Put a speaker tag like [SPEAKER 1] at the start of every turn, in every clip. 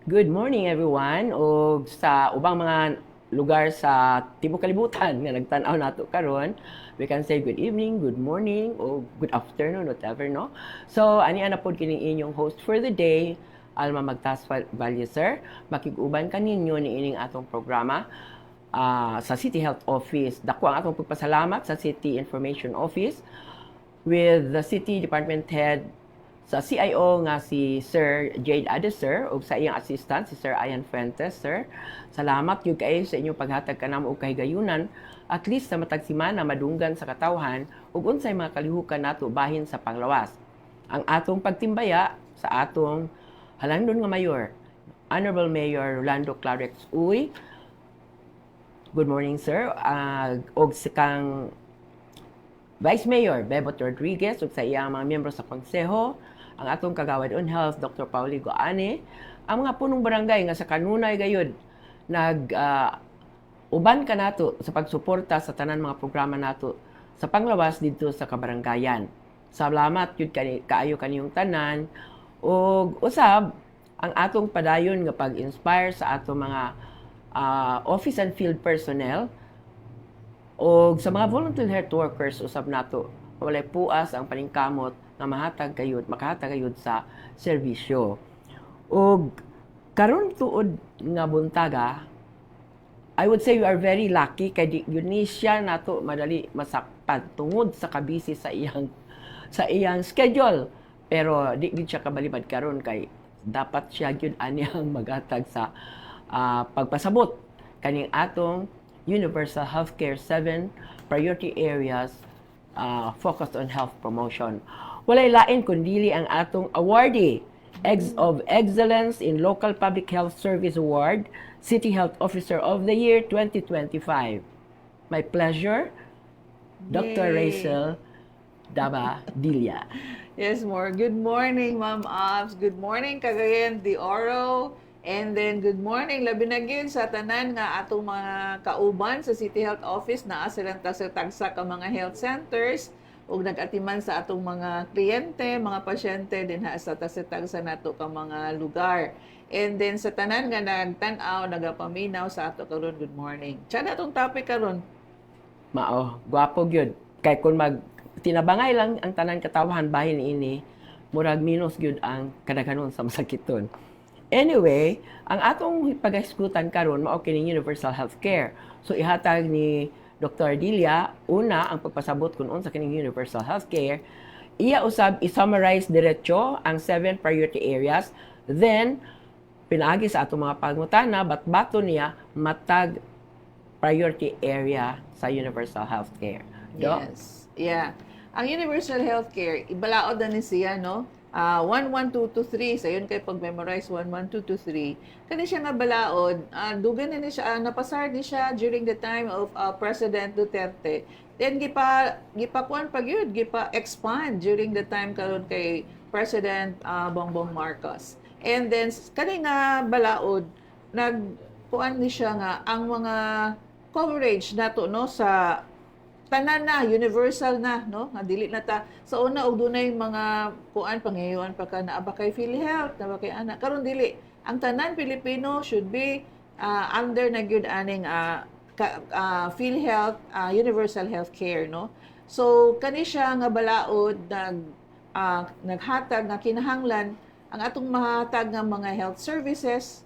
[SPEAKER 1] Good morning everyone o sa ubang mga lugar sa tibuok kalibutan nga nagtan-aw nato karon, we can say good evening, good morning o good afternoon, whatever, no? So ani ana pod kining inyong host for the day, Alma Magtas Value, sir. Makig-uban kaninyo ni ining atong programa sa City Health Office. Dako ang atong pagpasalamat sa City Information Office with the City Department Head sa CIO nga si Sir Jade Ade, sir, o sa iyang assistant si Sir Ian Fuentes, sir. Salamat yung kayo sa inyong paghatag kanamo og kahigayunan, at least sa matag simana madunggan sa katawhan ug unsay mga kalihukan nato bahin sa panglawas. Ang atong pagtimbaya sa atong halangdon nga mayor, Honorable Mayor Rolando Clarex Uy. Good morning, sir. Og sa kang Vice Mayor Bebot Rodriguez ug sa iyang mga miyembro sa konseho, ang atong kagawad on health Dr. Pauli Goane, ang mga punong barangay nga sa kanunay gayud nag uban ka nato sa pagsuporta sa tanan mga programa nato sa panglawas dito sa kabaranggayan. Salamat yun kaayo kaniyong tanan ug usab ang atong padayon nga pag-inspire sa atong mga office and field personnel o sa mga volunteer health workers usab nato walay puas ang paningkamot nga makahatag kayod sa serbisyo. Og karon tuod nga buntaga, I would say we are very lucky kay di yun ni siya nato madali masakpan tungod sa kabisi sa iyang schedule. Pero di gid siya kabalibad karon kay dapat siya gyud aniyang maghatag sa pagpasabot kaning atong Universal Healthcare 7 priority areas focused on health promotion. Walay lain kundi ang atong awardee of Excellence in Local Public Health Service Award, City Health Officer of the Year 2025. My pleasure, Dr. Rachel Daba Dilia.
[SPEAKER 2] Yes, more. Good morning, Ma'am Abs. Good morning, Cagayan de Oro. And then, good morning, labi na gyud sa tanan nga atong mga kauban sa City Health Office na silang tagsa ka mga health centers ug nag-atiman sa atong mga kliyente, mga pasyente din ha sa tagsa nato ka mga lugar. And then sa tanan nga nagtan-aw, nagapaminaw sa ato karon, good morning. Tiyan atong topic karon.
[SPEAKER 1] Mao, gwapo gyud. Kay kun tinabangay lang ang tanan katawhan bahin ini, murag minus gyud ang kadaghanon sa masakiton. Anyway, ang atong pag-iskutan karon mao kining universal healthcare. So ihatag ni Dr. Dilia una ang pagpasabot kun unsa kining universal healthcare. Iya usab i-summarize diretso ang 7 priority areas, then pinaagi sa atong mga pangutana bato niya matag priority area sa universal healthcare.
[SPEAKER 2] Yes. Yeah. Ang universal healthcare, ibalaod na ni siya, no? 1, 1, 2, 2, 3. So, yun kayo pag-memorize 1, 1, 2, 2, 3. Kani siya nga balaod, dugan na siya, napasar ni siya during the time of President Duterte. Then, gipakuan pag yun, gipa-expand during the time karon kay President Bongbong Marcos. And then, kani nga balaod, nagkuan ni siya nga, ang mga coverage nato, no, sa tanan na, universal na, no? Nga dili na ta. Sa una, og dunay mga kuan pangyayuan pa ka na aba kay PhilHealth, na ba kay ana. Karon dili. Ang tanan Pilipino should be under na gyud aning PhilHealth, universal healthcare, no? So kani siya nga balaod naghatag nga kinahanglan ang atong mahatag nga mga health services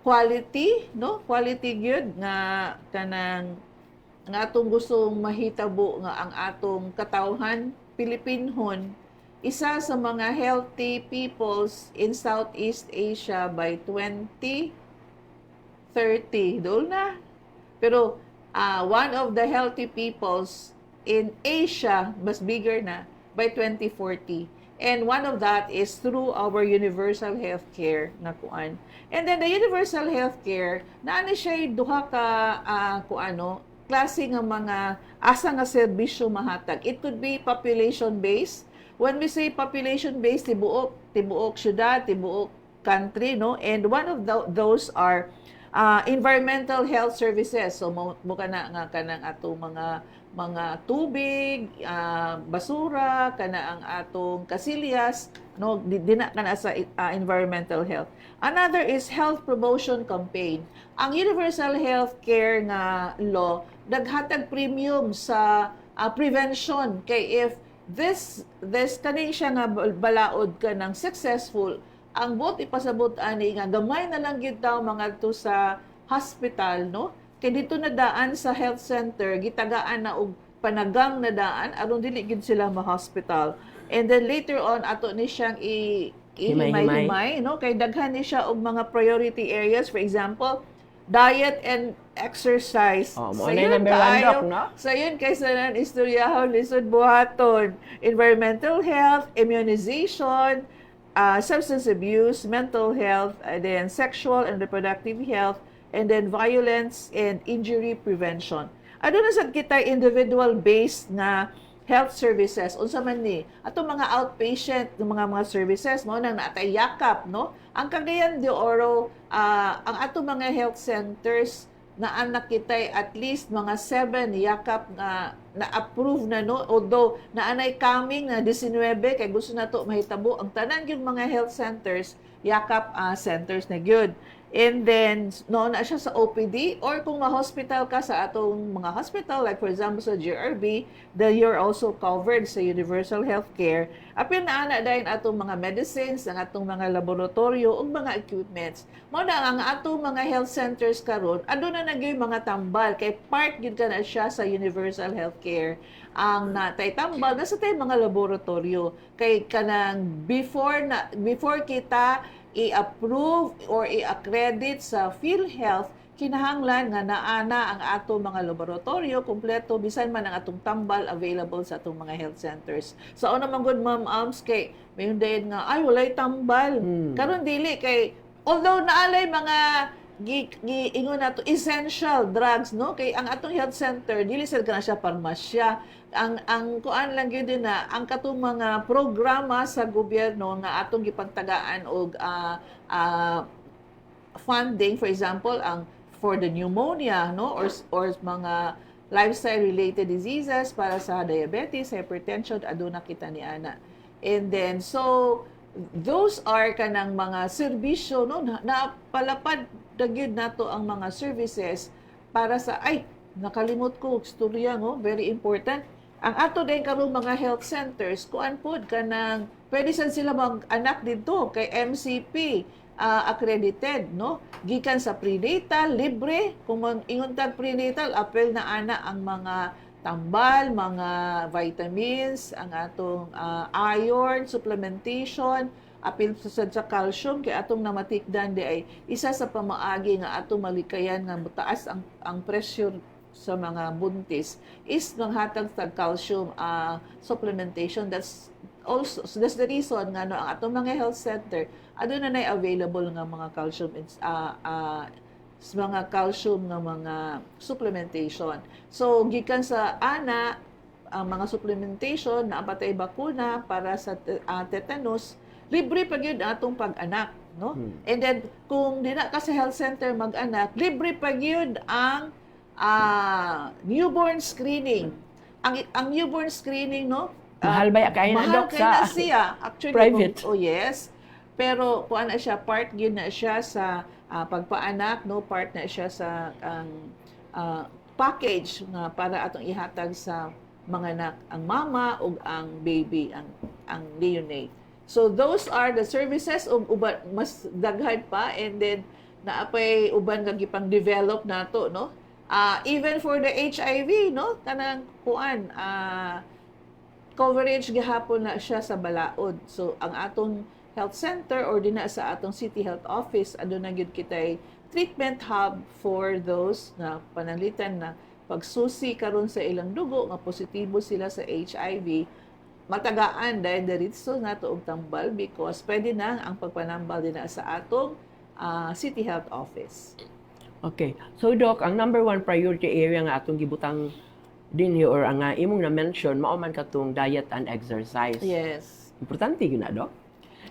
[SPEAKER 2] quality, no? Quality gyud nga kanang nga atong gustong mahitabo nga ang atong katawhan Pilipinhon isa sa mga healthy peoples in Southeast Asia by 2030. Doon na. Pero one of the healthy peoples in Asia, mas bigger na, by 2040. And one of that is through our universal healthcare na kuan. And then the universal healthcare, naani siya duha ka klase nga mga asa nga serbisyo mahatag. It could be population-based. When we say population-based, tibuok syudad, tibuok country, no? And one of those are Environmental health services. So mo kana nga kanang atong mga tubig, basura, kana ang atong kasilyas, no, dina kana sa environmental health. Another is health promotion campaign. Ang universal health care nga law naghatag premium sa prevention kay if this kani siya nga balaod ka ng successful, ang bot ipasabot ani nga gamay na lang gyud daw mga to sa hospital, no, kay dito na daan sa health center gitagaan na og panagang na daan aron dili gid sila ma-hospital, and then later on ato ni siyang himay-himay, no, kay daghan ni siya og mga priority areas, for example diet and exercise.
[SPEAKER 1] Mo na yung number 1, Doc, no?
[SPEAKER 2] Sa yun, kaysa nan istoryahon, lisod buhaton, environmental health, immunization, substance abuse, mental health, and then sexual and reproductive health, and then violence and injury prevention. Ano na sad kita individual-based na health services, unsa man ni ato mga outpatient mga services mo nang natay yakap, no, ang Cagayan de Oro, ang ato mga health centers na anak kitay at least mga 7 yakap na approve na, no, although naanay coming na 19 kay gusto nato mahitabo ang tanan gyud mga health centers yakap centers na gyud. And then, no, na siya sa OPD, or kung ma-hospital ka sa atong mga hospital, like for example sa GRB, then you're also covered sa universal healthcare. Apil na ana dahil atong mga medicines, ang atong mga laboratorio, ug mga equipments. Mao na ang atong mga health centers karon, ado na nagyoy mga tambal, kay part gid ka na siya sa universal healthcare. Ang natay tambal nasa tay mga laboratorio, kay kanang before kita i-approve or i-accredit sa PhilHealth, kinahanglan nga naana ang ato mga laboratorio kumpleto bisan man ang atong tambal available sa atong mga health centers. So ano man gud Ma'am Ams, kay mayon dayon nga ay walay tambal. Karon dili kay although naalay mga ingon nato essential drugs, no, kay ang atong health center dili sad kana siya parmasya. Ang kuan lang gyud na ang katong mga programa sa gobyerno nga atong gipagtagaan og funding, for example ang for the pneumonia, no, or mga lifestyle related diseases para sa diabetes, hypertension, aduna kita ni ana. And then so those are kanang mga serbisyo, no, na palapad dagyud nato ang mga services para sa nakalimot ko istorya, no, very important. Ang ato din karong mga health centers kuan pod kanang pwede sad sila mag-anak dito kay MCP accredited, no, gikan sa prenatal libre, kung ingon tag prenatal apel na ana ang mga tambal, mga vitamins, ang atong iron supplementation, apil sa calcium, kay atong namatikdan di ay isa sa pamaagi nga atong malikayan nga mutaas ang pressure sa mga buntis is manghatag sa calcium supplementation. That's the reason nga no ang atong mga health center aduna nay available nga mga calcium nga mga supplementation. So gikan sa ana ang mga supplementation na patay bakuna para sa tetanus, libre pa gyud atong pag-anak, no? And then kung di na ka sa health center mag-anak, libre pa gyud ang newborn screening. Ang newborn screening, no?
[SPEAKER 1] Mahal ba kay na, Doc,
[SPEAKER 2] sa
[SPEAKER 1] siya?
[SPEAKER 2] actually
[SPEAKER 1] Private?
[SPEAKER 2] Yes. Pero kuan na siya, part yun na siya sa pagpaanak, no? Part na siya sa package nga para atong ihatag sa mga anak, ang mama o ang baby, ang neonate. So those are the services ug uban mas daghan pa, and then naapay uban nga gipang develop nato, no? Even for the HIV, no, kanang kuan coverage gihapon na siya sa balaod. So ang atong health center or dina sa atong city health office aduna gyud kitay treatment hub for those na pananglitan na pagsusi karon sa ilang dugo nga positibo sila sa HIV, matagaan dahil diritso nato og tambal because pwede na ang pagpanambal dina sa atong city health office.
[SPEAKER 1] Okay. So, Doc, ang number 1 priority area nga atong gibutang dinhi or ang imong na-mention, mao man katong diet and exercise.
[SPEAKER 2] Yes.
[SPEAKER 1] Importante yun na, Doc?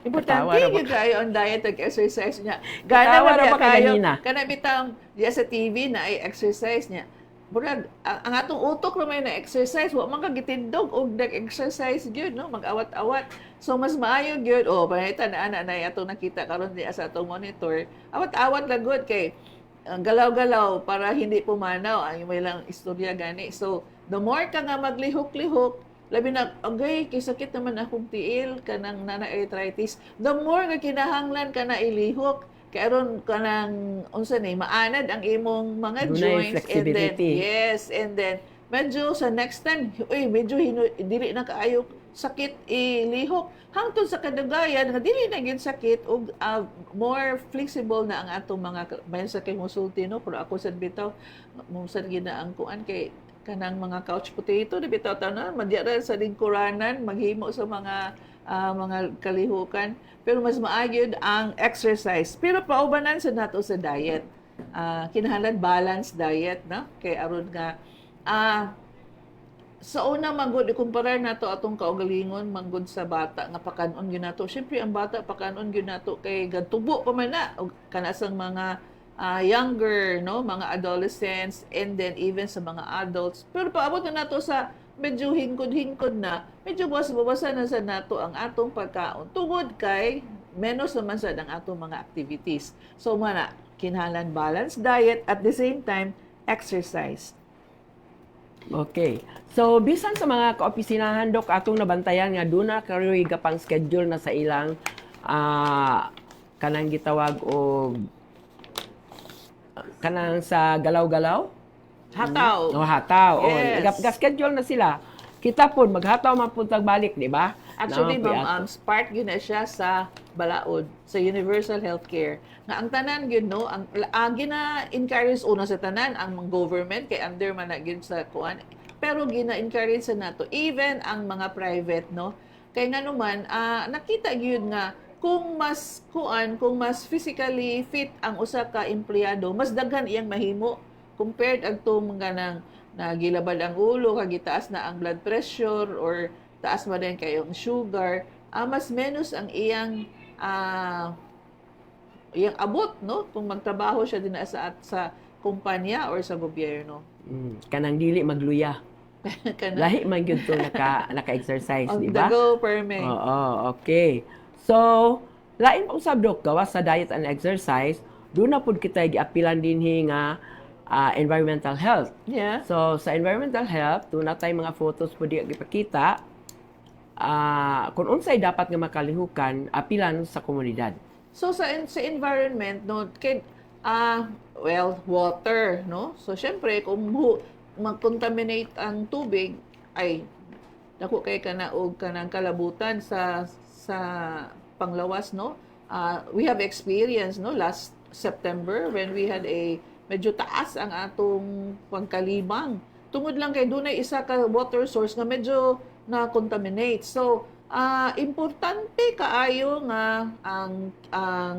[SPEAKER 2] Importante
[SPEAKER 1] Katawa ra ba
[SPEAKER 2] yung kayo on diet ag exercise niya.
[SPEAKER 1] Katawa
[SPEAKER 2] Gana
[SPEAKER 1] ra
[SPEAKER 2] ba
[SPEAKER 1] ba ka
[SPEAKER 2] kayo?
[SPEAKER 1] ganina?
[SPEAKER 2] Kana bitang diya sa TV na ay exercise niya. Murag ang atong utok ra may na exercise, wa man ka gitindog og nag-exercise gyud no, mag-awat-awat. So mas maayo gyud panita na ana na atong nakita karon di sa atong monitor. Awat-awat lang gud kay galaw-galaw para hindi pumanaw ang may lang istorya gani. So the more ka nga maglihok-lihok, labi na, agay, kay sakit naman akong tiil, kanang nana-arthritis. The more nga kinahanglan ka na ilihok, kay aron kanang unsa ni maanad ang imong mga
[SPEAKER 1] Dunay
[SPEAKER 2] joints and then
[SPEAKER 1] flexibility.
[SPEAKER 2] yes and then medyo sa next time medyo dili na kaayo sakit ilihok hangtod sa kadagayan nga dili na gyud sakit ug more flexible na ang atong mga bayan sa kay musulti no pero ako sad bitaw mo sad gyud na ang kuan kay kanang mga couch potato di bitaw tanan madya ra sa lingkuranan maghimo sa mga kalihukan pero mas maagyod ang exercise pero paubanan sa nato sa diet kinahanglan balanced diet no kay aron nga sa una manggod ikumpara nato atong kaugalingon manggod sa bata nga pakanon gyud nato syempre ang bata pakanon gyud nato kay gadtubo pa man na og kanasang mga younger no mga adolescents and then even sa mga adults pero paabot na nato sa medyo hingkod-hingkod na medyo bawas-bawasan na sa nato ang atong pagkaon tungod kay menos naman sad ang atong mga activities so mana kinahanglan balanced diet at the same time exercise.
[SPEAKER 1] Okay. So, bisan sa mga kaopisinahan, Dok, atong nabantayan nga doon na karoy gapang schedule na sa ilang kanang gitawag o kanang sa galaw-galaw?
[SPEAKER 2] Hataw.
[SPEAKER 1] O hataw.
[SPEAKER 2] Yes.
[SPEAKER 1] O, schedule na sila. Kita po, maghataw mapuntag balik, di ba?
[SPEAKER 2] Actually,
[SPEAKER 1] Naman po
[SPEAKER 2] ma'am, spark yun na siya sa balaod, sa universal healthcare. Nga ang tanan yun, no, ang gina-encourage una sa tanan, ang government, kay under man na yun sa kuan, pero gina-encourage sa nato, even ang mga private, no, kay nga naman, nakita yun nga, kung mas physically fit ang usa ka empleyado, mas daghan iyang mahimo compared adto mga nang nagilabad ang ulo, kagitaas na ang blood pressure or taas man din kayong sugar, mas menos ang iyang abot no kung magtrabaho siya din sa kumpanya or sa gobyerno.
[SPEAKER 1] Kanang dili magluya. Lahi man gyud to naka-exercise, di ba?
[SPEAKER 2] Dago perme.
[SPEAKER 1] Oo, okay. So, lain pa usab Dok gawas sa diet and exercise, doon na pud kita giapilan dinhi nga environmental health.
[SPEAKER 2] Yeah.
[SPEAKER 1] So, sa environmental health, doon na tayo mga photos po di ipakita. Kung unsay dapat nga makalihukan, apilan sa komunidad.
[SPEAKER 2] So sa environment no kay water no. So syempre kung mag-contaminate ang tubig ay dako kay kana og kanang kalabutan sa panglawas no. We have experience no last September when we had medyo taas ang atong pagkalibang. Tungod lang kay dunay isa ka water source nga medyo na-contaminate. So, importante kaayo nga ang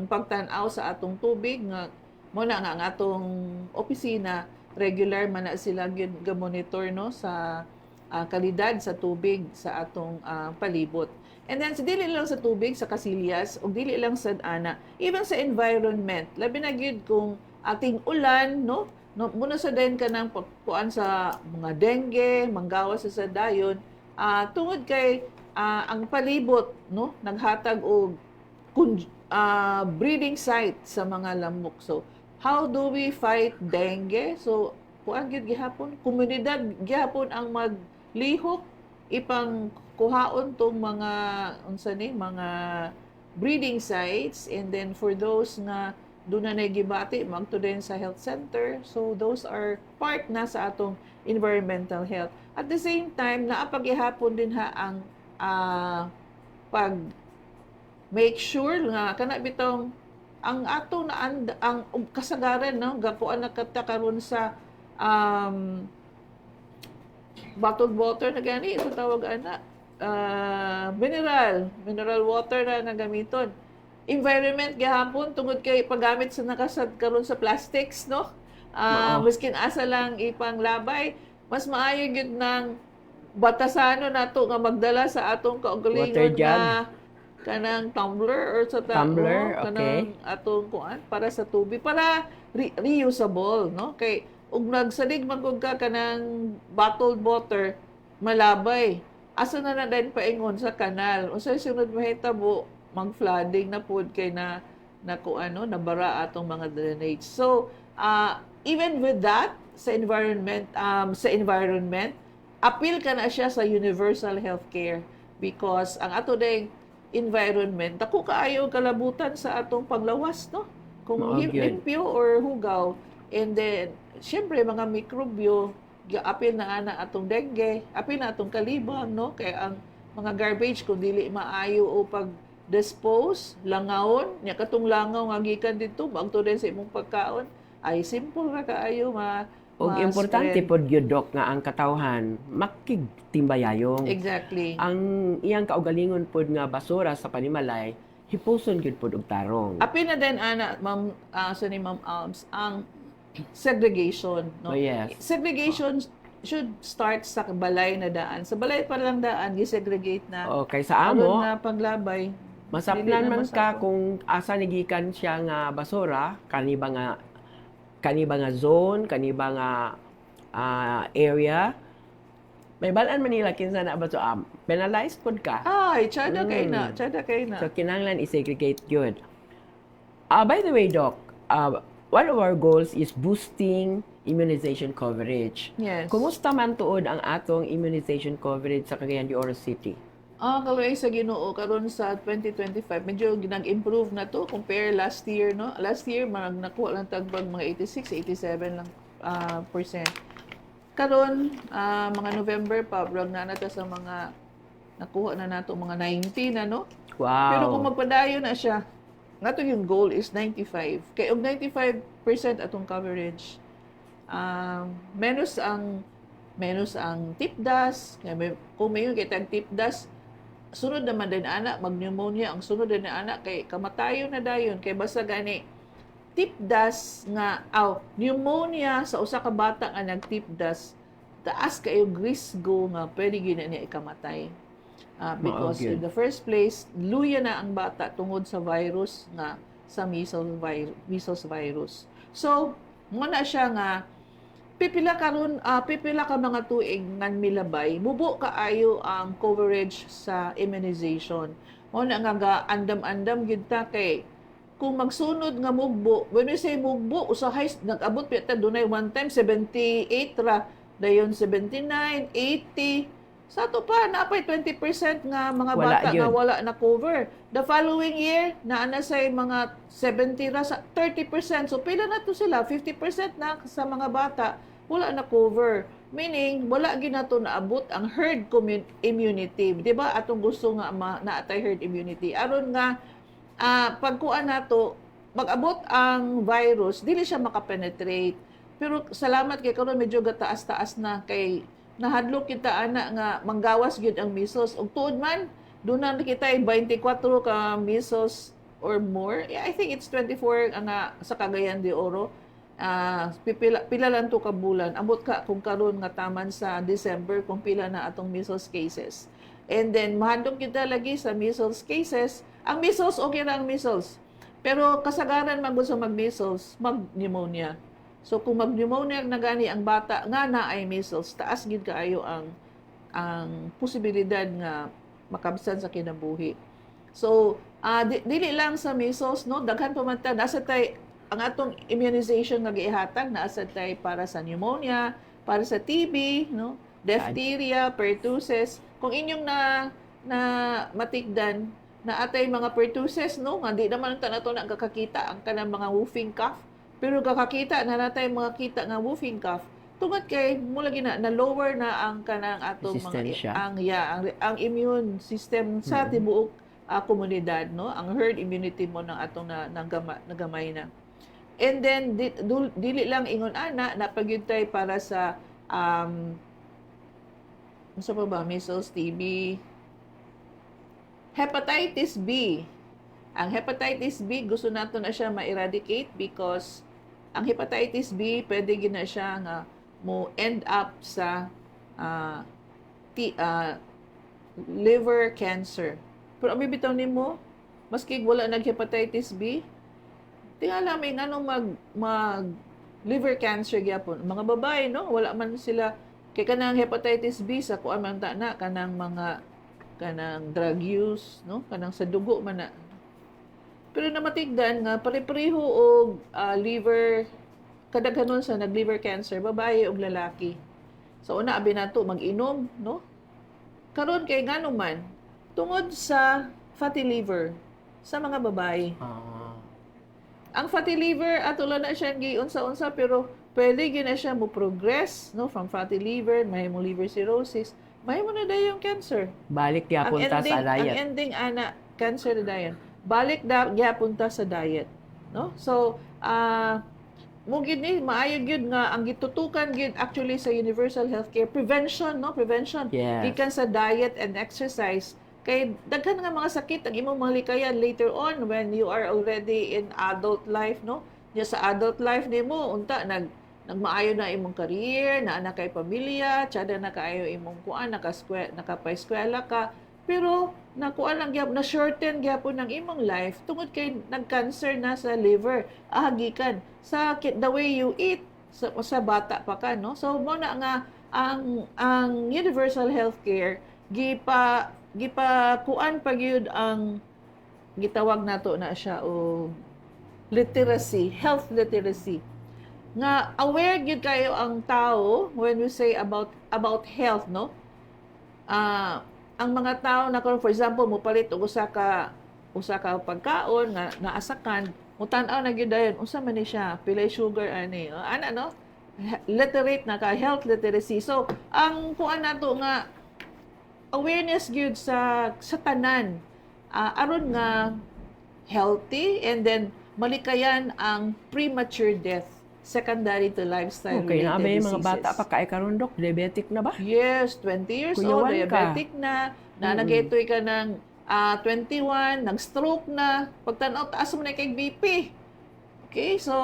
[SPEAKER 2] pagtan-aw sa atong tubig nga muna nga ang atong opisina regular man na sila ga-monitor no sa kalidad sa tubig sa atong palibot. And then, dili lang sa tubig, sa kasilyas, o dili lang sa even sa environment. Labi na gyud kung ating ulan, no? Muna sa din ka ng pagkuan sa mga dengue, manggawas sa dayon, tungod kay ang palibot, no? Naghatag og breeding site sa mga lamok. So, how do we fight dengue? So, kuan gyud gihapon, komunidad gihapon ang maglihok ipang kuhaon tong mga mga breeding sites and then for those nga doon na gibati magto din sa health center. So those are part na sa atong environmental health. At the same time, naapagihapon din ang pag make sure nga kana bitong ang atong ang kasagaran no gapuan na karon sa bottled water na gani ito tawag mineral water na gamiton. Environment gihapon tungod kay paggamit sa nakasad karon sa plastics no miskin asa lang ipanglabay mas maayo gyud ng batasano nato nga magdala sa atong kaugalingon
[SPEAKER 1] Water jug.
[SPEAKER 2] na kanang tumbler or sa
[SPEAKER 1] Tumbler,
[SPEAKER 2] kanang
[SPEAKER 1] okay.
[SPEAKER 2] atong kuan para sa tubig para reusable, no? Kay ug nagsalig man gud ka kanang bottled water malabay. Asa na na din paingon sa kanal. Unsay sunod mahitabo mag-flooding na pud kay na kung ano nabara atong mga drainage. So, even with that sa environment appeal ka na siya sa universal healthcare because ang ato ding environment dako kaayo kalabutan sa atong paglawas, no? Kung
[SPEAKER 1] Mao gyud.
[SPEAKER 2] limpyo or hugaw, and then syempre mga mikrobyo apil na ana atong dengue, apil na atong kalibang, no? Kaya ang mga garbage kung dili maayo o pag dispose, langawon, nya katong langaw nga gikan dito, bagto din sa imong pagkaon, ay simple ra kaayo
[SPEAKER 1] Og importante
[SPEAKER 2] ma-spread.
[SPEAKER 1] pod gyud Dok nga ang katawhan makigtimbayayong.
[SPEAKER 2] Exactly.
[SPEAKER 1] Ang iyang kaugalingon pod nga basura sa panimalay hipuson gyud pod og tarong.
[SPEAKER 2] Apil na din ana ma'am sa ni Ma'am Alms ang segregation, no?
[SPEAKER 1] Oh yes.
[SPEAKER 2] Segregation should start sa balay na daan. Sa balay pa lang daan gi-segregate na.
[SPEAKER 1] Okay, sa
[SPEAKER 2] Aron
[SPEAKER 1] amo,
[SPEAKER 2] na paglabay.
[SPEAKER 1] masapnan
[SPEAKER 2] Dili na
[SPEAKER 1] man ka
[SPEAKER 2] masapon.
[SPEAKER 1] kung asa nigikan siya nga basura, kaniba nga zone, kaniba nga area. May balaan man nila kinsa na ba to penalized pod ka.
[SPEAKER 2] Ay, tsada kay na,
[SPEAKER 1] Mm.
[SPEAKER 2] tsada kay na.
[SPEAKER 1] So kinahanglan i-segregate gyud. By the way, Doc, one of our goals is boosting immunization coverage.
[SPEAKER 2] Yes.
[SPEAKER 1] Kumusta man tuod ang atong immunization coverage sa Cagayan de Oro City?
[SPEAKER 2] Kaluoy sa Ginoo karon sa 2025 medyo nag-improve na to compare last year, no? Last year nakuha lang tagbag mga 86, 87 lang percent. Karon mga November pa brag na nata sa mga nakuha na nato mga 90 na, no? Pero kung
[SPEAKER 1] Wow.
[SPEAKER 2] magpadayon na siya, nato yung goal is 95. Kay og 95% atong coverage. Menos ang tip dust, kung mayon kay tag tip dust, sunod naman din ana mag-pneumonia, ang sunod din na ana kay kamatayon na dayon kay basta gani tip dust nga pneumonia sa usa ka bata nga nag-tip dust, taas kayo risgo nga pwede gyud na niya ikamatay. Because
[SPEAKER 1] Mao gyud.
[SPEAKER 2] in the first place, luya na ang bata tungod sa virus nga sa measles virus. So, mo na siya nga pipila ka mga tuig ngan milabay, mubo kaayo ang coverage sa immunization. Mo na nga andam-andam gid ta kay kung magsunod nga mugbo, when we say mugbo, usahay nag-abot pita dunay one time 78 ra, dayon 79, 80. Sa to pa napay 20% nga mga
[SPEAKER 1] Wala
[SPEAKER 2] bata nga
[SPEAKER 1] yun.
[SPEAKER 2] wala na cover. The following year naa say mga 70 ra sa 30%. So pila na to sila 50% na sa mga bata wala na cover. Meaning wala gyud nato naabot ang herd immunity. Di ba atong gusto nga naatay herd immunity aron nga pagkuan nato mag-abot ang virus dili siya makapenetrate. Pero salamat kay karon medyo gataas-taas na kay nahadlok kita ana nga manggawas gyud ang measles ug tuod man doon na kita 24 ka measles or more. I think it's 24 nga sa Cagayan de Oro. Pila lang to ka bulan. Ambot ka kung karon nga taman sa December kung pila na atong measles cases. And then mahadlok kita lagi sa measles cases. Ang measles okay ra ang measles. Pero kasagaran man gud sa mag-measles, mag-pneumonia. So kung mag-pneumonia na gani ang bata nga na ay measles, taas gid kaayo ang posibilidad nga makabsan sa kinabuhi. So dili lang sa measles, no, daghan pa man ta nasa tay ang atong immunization nga gihatag nasa tay para sa pneumonia, para sa TB, no, diphtheria, pertussis. Kung inyong na matikdan na atay mga pertussis, no, nga di naman ta nato na kakakita ang kanang mga whooping cough. Pero kakakita na natay mga kita nga whooping cough tungod kay mula gina na lower na ang kanang atong
[SPEAKER 1] Resistensya.
[SPEAKER 2] ang immune system sa tibuok komunidad, no, ang herd immunity mo ng atong nagamay na. And then dili lang ingon ana napagyud para sa ano pa ba, measles, TB, hepatitis B. Ang hepatitis B, gusto nato na siya ma-eradicate because ang hepatitis B, pwede gina siya nga mo end up sa liver cancer. Pero ang bibitaw nimo, maski wala nag-hepatitis B, tingala may ano mag liver cancer gyapon. Mga babae, no? Wala man sila kay kanang hepatitis B sa kuan man ta na kanang mga kanang drug use, no? Kanang sa dugo man na. Pero namatigdan nga pare-pareho og liver kadaghanon sa nag-liver cancer babae ug lalaki. So una abi nato mag-inom, no? Karon kay ngano man tungod sa fatty liver sa mga babae. Ang fatty liver ato lang na siya giunsa-unsa pero pwede gyud na siya mo progress, no, from fatty liver, mahimo liver cirrhosis, mahimo na dayon cancer.
[SPEAKER 1] Balik gyapon ta sa
[SPEAKER 2] Ang
[SPEAKER 1] diet.
[SPEAKER 2] ending ana cancer na dayon. Balik gyapon ta sa diet, no? So, mo gid ni maayo gyud nga ang gitutukan gyud actually sa universal healthcare prevention, no? Prevention.
[SPEAKER 1] Yes.
[SPEAKER 2] Gikan sa diet and exercise kay daghan nga mga sakit ang imong malikayan later on when you are already in adult life, no? Ya sa adult life nimo unta nagmaayo na imong career, naa na kay pamilya, tsada na kaayo imong kuan, nakapa-eskwela ka, pero nakuan lang gyapon na shorten gyapon ng imong life tungod kay nag-cancer na sa liver. Gikan sa the way you eat sa bata pa ka, no? So mo na nga ang universal healthcare gipa kuan pa gyud ang gitawag nato na siya o literacy, health literacy. Nga aware gyud kayo ang tao when we say about health, no? Ang mga tao na for example mopalit og usa ka pagkaon nga naasakan, mutan-aw na gyud dayon unsa man ni siya, pilay sugar ani, ana no? Literate na ka, health literacy. So ang kuan nato nga awareness gyud sa tanan aron nga healthy and then malikayan ang premature death secondary to lifestyle
[SPEAKER 1] Okay, na
[SPEAKER 2] related
[SPEAKER 1] may
[SPEAKER 2] diseases.
[SPEAKER 1] mga bata pa kay karon dok, diabetic na ba?
[SPEAKER 2] Yes, 20 years
[SPEAKER 1] Kuyawan
[SPEAKER 2] old,
[SPEAKER 1] ka.
[SPEAKER 2] diabetic na nagetoy ka ng 21, nag-stroke na, pagtanaw taas mo na kay BP. Okay, so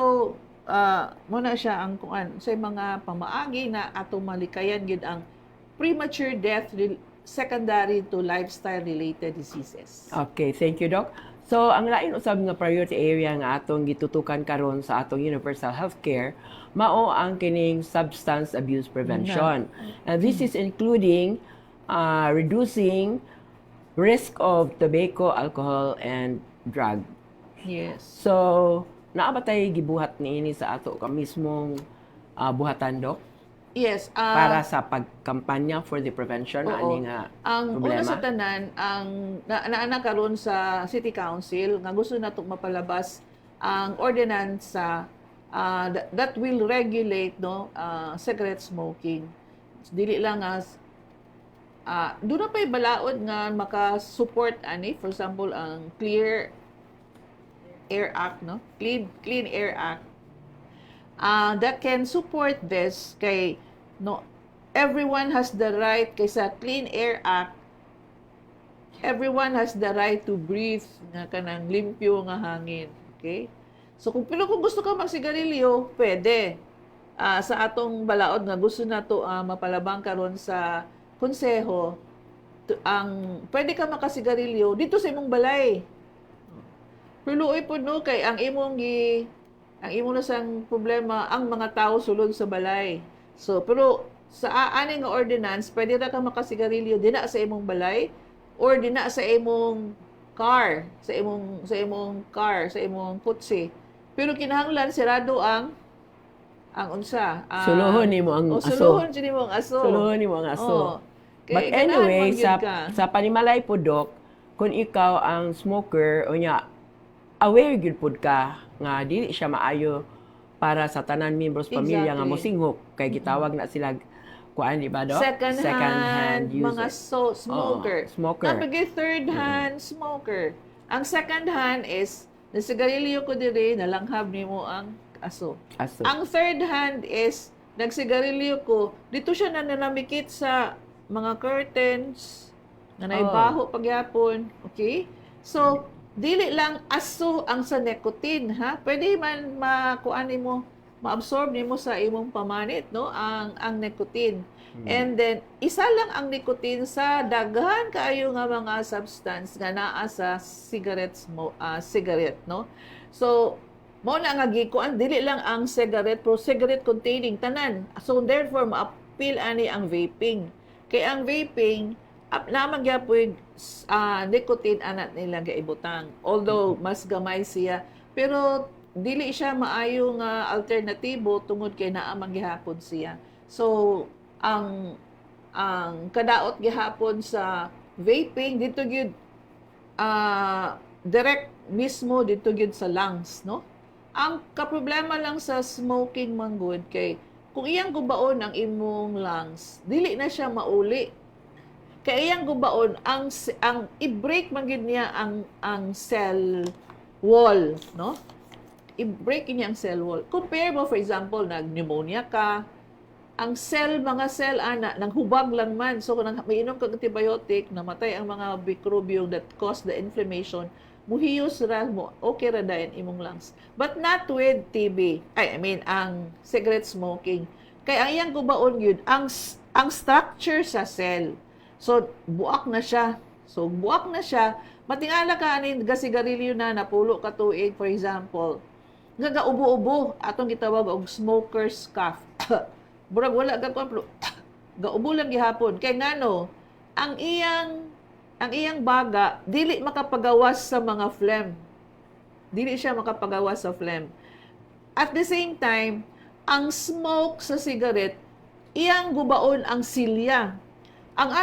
[SPEAKER 2] muna siya ang kuan sa mga pamaagi na ato malikayan gid ang premature death secondary to lifestyle related diseases.
[SPEAKER 1] Okay, thank you, Doc. So, ang lain usab nga priority area nga atong gitutukan karon sa atong universal healthcare mao ang kining substance abuse prevention. And this is including reducing risk of tobacco, alcohol, and drug.
[SPEAKER 2] Yes.
[SPEAKER 1] So, naa ba tayo gibuhat niini sa ato ka mismong buhatan, Doc?
[SPEAKER 2] Yes.
[SPEAKER 1] Para sa pagkampanya for the prevention
[SPEAKER 2] Oo.
[SPEAKER 1] ani nga
[SPEAKER 2] Ang
[SPEAKER 1] problema?
[SPEAKER 2] una sa tanan, ang naana karon sa City Council nga gusto natong mapalabas ang ordinance that will regulate cigarette smoking. Dili lang as doon na pa'y balaod nga maka-support ani, for example ang Clear Air Act, no? Clean Air Act. That can support this kay everyone has the right kay sa Clean Air Act, everyone has the right to breathe nga kanang limpyo nga hangin. Okay? So kung gusto ka magsigarilyo, pwede. Sa atong balaod nga gusto nato mapalabang karon sa konseho, pwede ka makasigarilyo dito sa imong balay. Pero luoy po no kay ang imong na sang problema ang mga tao sulod sa balay. So pero sa ani nga ordinance pwede ra ka makasigarilyo dina sa imong balay or dina sa imong car, sa imong putsi. Pero kinahanglan sirado ang unsa?
[SPEAKER 1] Suluhon nimo ang aso.
[SPEAKER 2] Suluhon nimo ang aso.
[SPEAKER 1] Suluhon nimo ang aso. But
[SPEAKER 2] Kay ganahan
[SPEAKER 1] anyway,
[SPEAKER 2] magyud ka.
[SPEAKER 1] sa panimalay po, Doc, kung ikaw ang smoker, o nya, aware gyud pud ka nga dili siya maayo para sa tanan members pamilya nga
[SPEAKER 2] Exactly.
[SPEAKER 1] mosinghok kay gitawag na sila kuan di ba, Doc?
[SPEAKER 2] Second-hand mga
[SPEAKER 1] user.
[SPEAKER 2] smoker.
[SPEAKER 1] Oo, smoker.
[SPEAKER 2] Napagay third-hand smoker. Ang second-hand is, nasigarilyo ko diri, nalanghab nimo ang aso.
[SPEAKER 1] Aso.
[SPEAKER 2] Ang third-hand is, nagsigarilyo ko, dito siya nananamikit sa mga curtains, na naibaho pagyapon. Okay? So, dili lang aso ang sa nicotine, ha? Pwede man makuan nimo, ma-absorb nimo sa imong pamanit, no? Ang nicotine. And then isa lang ang nicotine sa daghan kaayo nga mga substance nga naa sa cigarette, no? So mo na nga gikuan dili lang ang cigarette pero cigarette containing tanan. So therefore ma-appeal ani ang vaping. Kay ang vaping naman gyapon nicotine anat nila gaibutang. Although mas gamay siya pero dili siya maayo nga alternatibo tungod kay naa man gihapon siya. So ang kadaot gihapon sa vaping dito gyud direct mismo dito gyud sa lungs, no? Ang kaproblema lang sa smoking manggod kay kung iyang gubaon ang imong lungs, dili na siya mauli. Kay iyang gubaon ang i-break man gyud niya ang cell wall, no? I-break niya ang cell wall. Compare mo for example nag-pneumonia ka, ang mga cell ana nang hubag lang man. So kung mainom kag antibiotic, namatay ang mga microbiome that cause the inflammation, muhiyos ra mo, okay ra dayon imong lungs. But not with TB. Ang cigarette smoking. Kay ang iyang gubaon yun, ang structure sa cell. So buak na siya. Matingala ka anin gasigarilyo na napulo ka tuig, for example. Nga gaubo-ubo atong gitawag og smoker's cough. Burag wala ka komplo. Gaubo lang gihapon. Kay ngano, ang iyang baga dili makapagawas sa mga phlegm. Dili siya makapagawas sa phlegm. At the same time, ang smoke sa cigarette iyang gubaon ang silya. Ang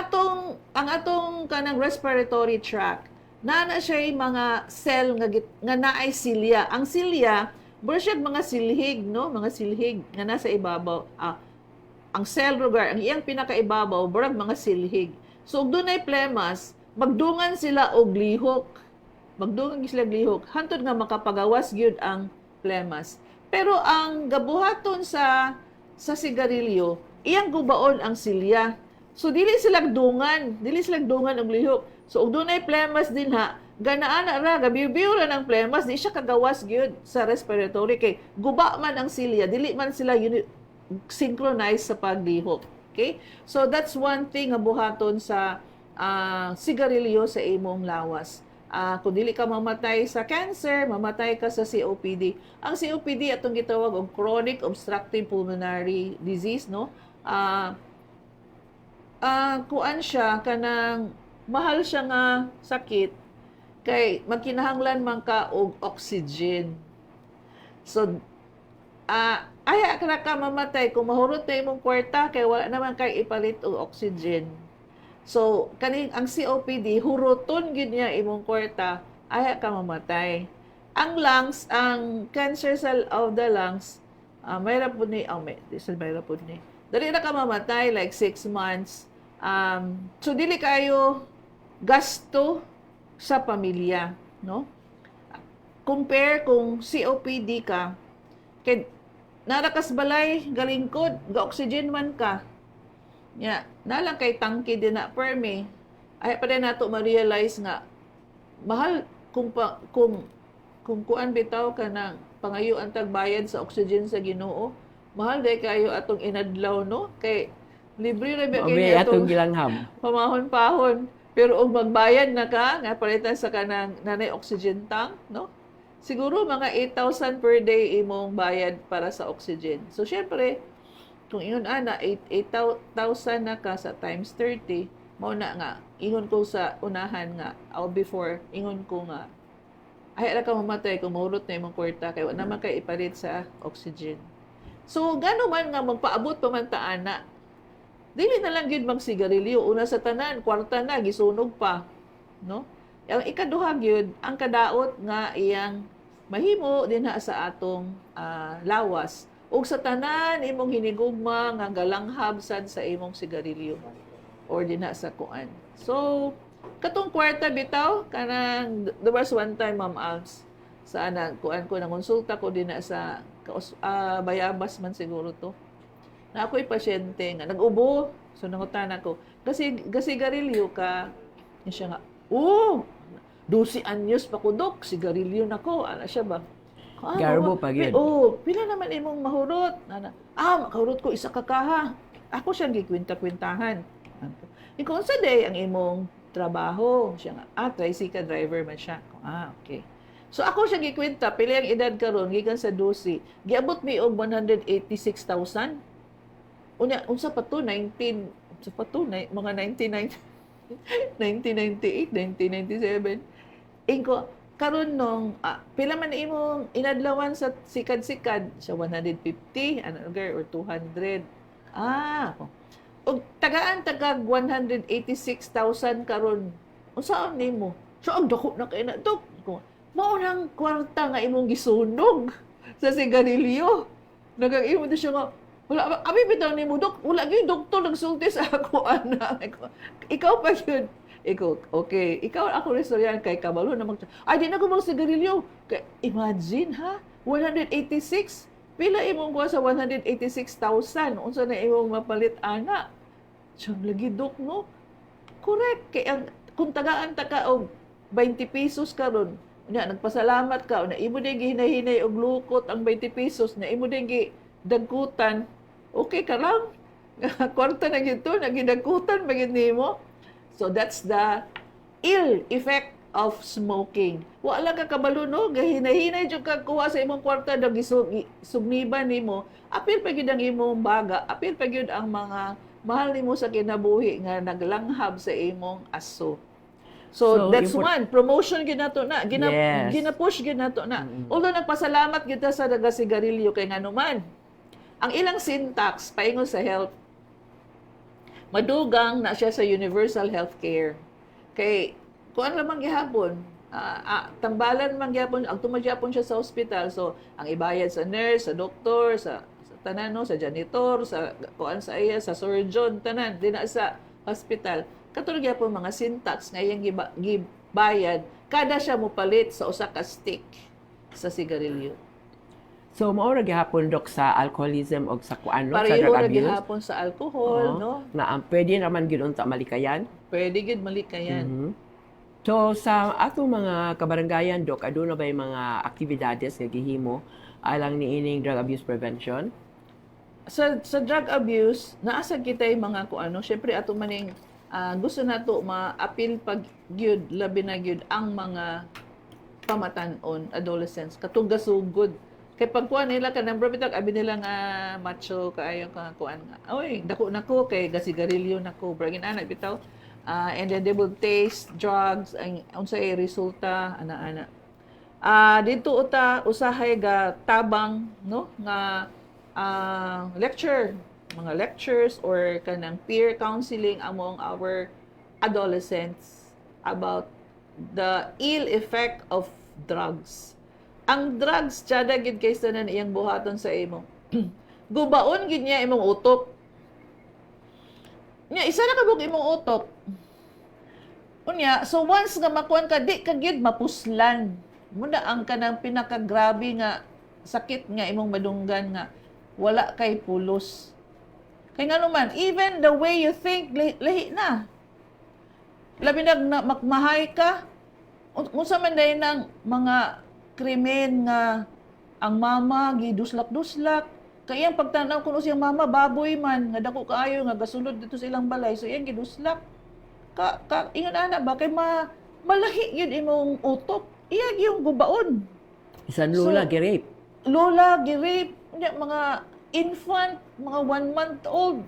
[SPEAKER 2] atong kanang respiratory tract na siya mga cell nga naay silya. Ang silya, buro siya mga silhig, no? Mga silhig nga nasa ibabaw. Ang cell lugar, ang iyang pinakaibabaw, burag mga silhig. So, ug dunay plemas, magdungan sila og lihok. Hantod nga makapagawas gyud ang plemas. Pero ang gabuhaton sa sigarilyo, iyang gubaon ang silya. So, dili sila dungan og lihok. So, ug dunay plemas din ganaan ra, gabibiw ra ng plemas, di siya kagawas gyud sa respiratory kay guba man ang silya, dili man sila synchronize sa paglihok. Okay? So that's one thing nga buhaton sa sigarilyo sa imong lawas. Kung dili ka mamatay sa cancer, mamatay ka sa COPD. Ang COPD atong gitawag og chronic obstructive pulmonary disease, no? Kuan siya kanang mahal siya nga sakit kay magkinahanglan man ka og oxygen. So aya ka mamatay kung mahurot na imong kwarta kay wala naman kay ipalit og oxygen. So kaning ang COPD huroton gid niya imong kwarta, aya ka mamatay. Ang lungs, ang cancer cell of the lungs, mayra pud ni dali na ka mamatay like 6 months. So dili kayo gasto sa pamilya, no? Compare kung COPD ka kay narakas balay galingkod ga-oxygen man ka. Nalang kay tangke din na permi. Ay pa din nato ma-realize nga mahal kung kuan bitaw ka ng pangayo ang tagbayad sa oxygen sa Ginoo. Mahal day kayo atong inadlaw, no? Kay libre ra ba kay
[SPEAKER 1] atong gilangham.
[SPEAKER 2] Pamahon-pahon. Pero og magbayad na ka nga palitan sa kanang nanay oxygen tank, no? Siguro mga 8,000 per day imong bayad para sa oxygen. So, syempre, kung ingon 8,000 na ka sa times 30, mao na nga, ingon ko sa unahan nga, or before, ingon ko nga, ay ka mamatay kung mahurot na imong kwarta, kaya wala naman kayo ipalit sa oxygen. So, gano'n man nga magpaabot pamantaan na, dili na lang yun magsigarilyo. Una sa tanan, kwarta na, gisunog pa. No? Ang ikaduha yun, ang kadaot nga iyang mahimo din sa atong lawas. Ug sa tanan imong hinigugma nga galanghab sad sa imong sigarilyo or din sa kuan. So katong kwarta bitaw kanang there was one time Ma'am Alms sa kuan ko nang konsulta ko din sa Bayabas man siguro to. Na ako'y pasyente nga nag-ubo. So nangutan ako kasi sigarilyo ka siya nga. 12 anyos pa ko, Dok. Sigarilyo na ko. Ano siya ba?
[SPEAKER 1] Garbo pa yun.
[SPEAKER 2] Pila naman imong mahurot. Makahurot ko isa kakaha. ako siyang gikwinta-kwintahan. Ikaw sa day ang imong trabaho. Siya nga, tricycle driver man siya. Okay. So ako siya gikwinta, pili ang edad karon gikan sa 12. Giabot mi og 186,000. Unsa pa to 19, unsa pa to mga 1998, 1997. Ingko karon nung pila man imong inadlawan sa sikad-sikad sa 150 or 200. Og tagaan tagag 186,000 karon. Unsaon nimo? So ang dako na kay na dok. Mao nang kwarta nga imong gisunog sa sigarilyo. Nagag-imo na siya nga, wala, abi bitaw nimo dok, wala gyud doktor nagsulti sa ako ana. Ikaw pa yun. Ikaw, okay. Ikaw ako restoryan kay kabalo na ay di na ko sigarilyo. Imagine ha, 186. Pila imong kuha sa 186,000? Unsa na imong mapalit ana? Siyang lagi dok no. Correct. Kaya kung tagaan ta ka og 20 pesos karon, nagpasalamat ka, na imo din gihinay-hinay og lukot ang 20 pesos, na imo din dagkutan, okay ka lang. Kwarta na gito, nagidagkutan, bagid nimo. So that's the ill effect of smoking. Wala ka kabalo no, gahinay-hinay jud ka kuha sa imong kwarta dag sugniban nimo. Apil pa gyud ang imong baga, apil pa gyud ang mga mahal nimo sa kinabuhi nga naglanghab sa imong aso. So that's one, promotion gyud nato na, gina-push gyud nato na. Although nagpasalamat gyud ta sa sigarilyo kay nganuman. Ang ilang syntax paingon sa health, madugang na siya sa universal healthcare. Kay kuan lamang gihapon, tambalan man gihapon, ang tumagyapon siya sa ospital. So ang ibayad sa nurse, sa doktor, sa tanan no, sa janitor, sa kuan sa iya, sa surgeon, tanan dina sa hospital. Katulad gyapon mga syntax nga iyang gibayad kada siya mopalit sa usa ka stick sa sigarilyo.
[SPEAKER 1] So mao ra gihapon dok sa alcoholism og sa kuan no, sa
[SPEAKER 2] Pareho
[SPEAKER 1] drug
[SPEAKER 2] ra
[SPEAKER 1] abuse.
[SPEAKER 2] gihapon sa alcohol, no?
[SPEAKER 1] Na pwede naman gyud unta malikayan.
[SPEAKER 2] Pwede gyud malikayan.
[SPEAKER 1] So sa atong mga kabarangayan dok, aduna bay mga aktibidades nga gihimo alang niining drug abuse prevention?
[SPEAKER 2] Sa drug abuse, naasa kitay mga kuano, syempre ato maning gusto nato ma-appeal pag gyud labi na gyud ang mga pamatan-on adolescents katong gasugod kay pagkuan nila kanang bitag abi nila nga macho kaayo ka kuan nga oy dako nako kay gasigarilyo nako bragin anak bitaw and then they will taste drugs ang unsay resulta ana dito uta usahay ga tabang no nga mga lectures or kanang peer counseling among our adolescents about the ill effect of drugs. Ang drugs, tsada gid kay sa nan iyang buhaton sa imo. Gubaon gid niya imong utok. Nya isa na kabog imong utok. Unya, so once nga makuan ka, di ka gid mapuslan. Muna ang kanang pinakagrabe nga sakit nga imong madunggan nga wala kay pulos. Kaya nga naman, even the way you think, lahi na. Labi na makmahay ka, unsa man dahil ng mga krimen nga ang mama, giduslak-duslak. Kaya ang pagtanaw ko siyang mama, baboy man, nga dako kaayo, nga gasulod dito sa ilang balay, so iyang giduslak. Ingon anak ba, kay malahi yun imong utok. Iyag yung gubaon.
[SPEAKER 1] Isang lola gi-rape.
[SPEAKER 2] Lola, gi-rape. Mga infant, mga 1 month old.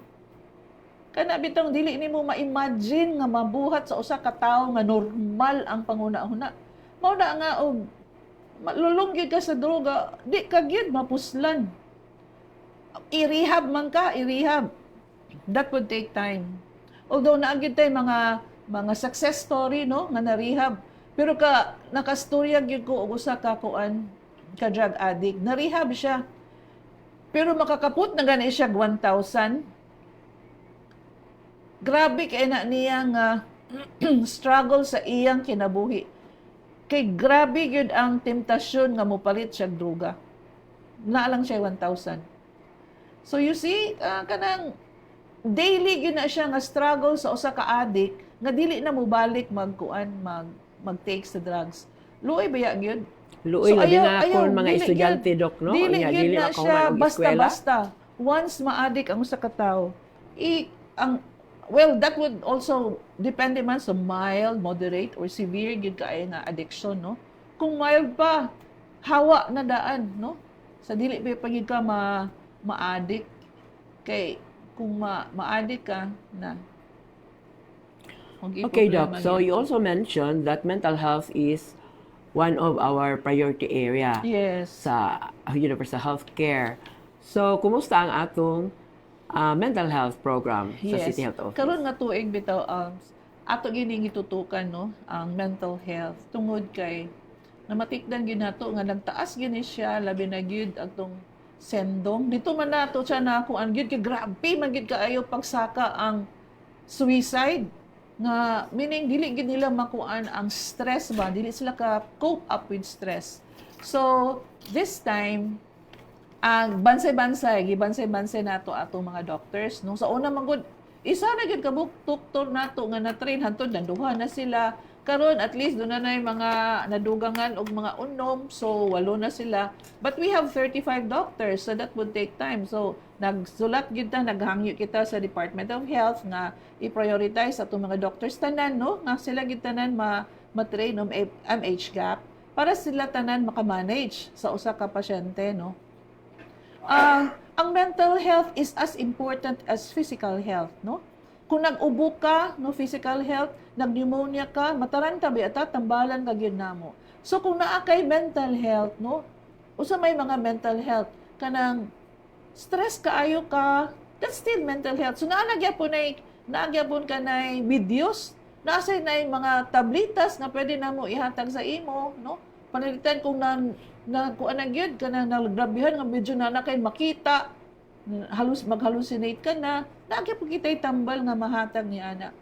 [SPEAKER 2] Kana bitong dili nimo ma-imagine nga mabuhat sa usa ka tawo nga normal ang panguna-una. Mao na nga og malulong gyud ka sa droga, di ka gyud mapuslan. I-rehab man ka, i-rehab. That would take time. Although naagid tay mga success story no nga na-rehab. Pero nakastorya gyud ko og usa ka kuan ka drug addict. Na-rehab siya. Pero makakaput na gani siya 1,000. Grabe kay na niyang struggle sa iyang kinabuhi. Kay grabe gyud ang temptasyon nga mopalit siya droga. Na lang siya 1,000. So you see, kanang daily gyud na siya nga struggle sa usa ka addict nga dili na mo balik mag-take sa drugs. Luoy baya gyud.
[SPEAKER 1] Luoy so, na akong mga estudyante, Dok, no?
[SPEAKER 2] Dili na siya basta-basta. Once ma-addict ang usa ka tawo, ang well, that would also depende man sa mild, moderate, or severe gyud kaayo nga addiction, no? Kung mild pa, hawa na daan, no? Sa dili pa gyud ka ma-addict kay kung ma-addict ka na.
[SPEAKER 1] Okay, Doc. So you also mentioned that mental health is one of our priority area
[SPEAKER 2] Yes.
[SPEAKER 1] sa Universal Healthcare. So, kumusta ang atong mental health program sa
[SPEAKER 2] Yes.
[SPEAKER 1] City Health Office?
[SPEAKER 2] Karon nga tuig bitaw ato gining gitutukan, no, ang mental health tungod kay namatikdan gyud nato nga nagtaas gini siya labi na gyud atong sendong dito man nato siya na kung an gyud kay grabe man gyud kaayo pagsaka ang suicide nga meaning dili gid nila makuan ang stress ba, dili sila ka cope up with stress. So this time ang bansay-bansay, gibansay-bansay nato ato mga doctors. Nung sa una manggod, isa na gid kabuk doktor nato nga na-train hantod nanduha na sila. Karon at least doon na mga nadugangan og mga unom, so 8 na sila. But we have 35 doctors, so that would take time. So nagsulat gid ta, naghangyo kita sa Department of Health nga i-prioritize ato mga doctors tanan, no? Nga sila gid tanan ma-train ng MHGAP para sila tanan maka-manage sa usa ka pasyente, no? Ang mental health is as important as physical health, no? Kung nag-ubo ka, no, physical health, nag-pneumonia ka, mataranta ba ata, tambalan ka gyud namo. So kung naa kay mental health, no, usa may mga mental health kanang stress kaayo ka, that's still mental health. So naagyapon ka na videos, naasay na mga tablitas na pwede namo ihatag sa imo, no? Panalitan kung kuan na gyud kana naggrabihan nga medyo na kay makita, mag-hallucinate ka na, nagyapon kita'y tambal nga mahatag ni ana.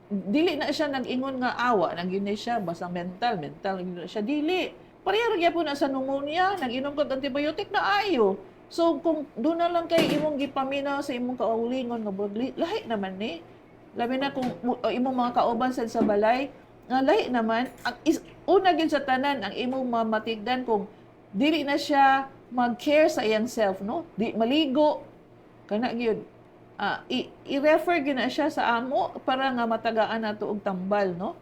[SPEAKER 2] Dili na siya nag-ingon nga awa, nagyun na siya, basta mental nagyun na siya, dili. Pareha gyapon na sa pneumonia, nag-inom ka antibiotic na ayo. So kung doon na lang kay imong gipaminaw sa imong kaulingon nga lahi naman ni. Labi na kung imong mga kauban sa balay, nga lahi naman, una gyud sa tanan ang imong mamatigdan kung dili na siya mag-care sa iyang self, no? Di maligo kana gyud. I-refer gyud na siya sa amo para nga matagaan nato og tambal, no?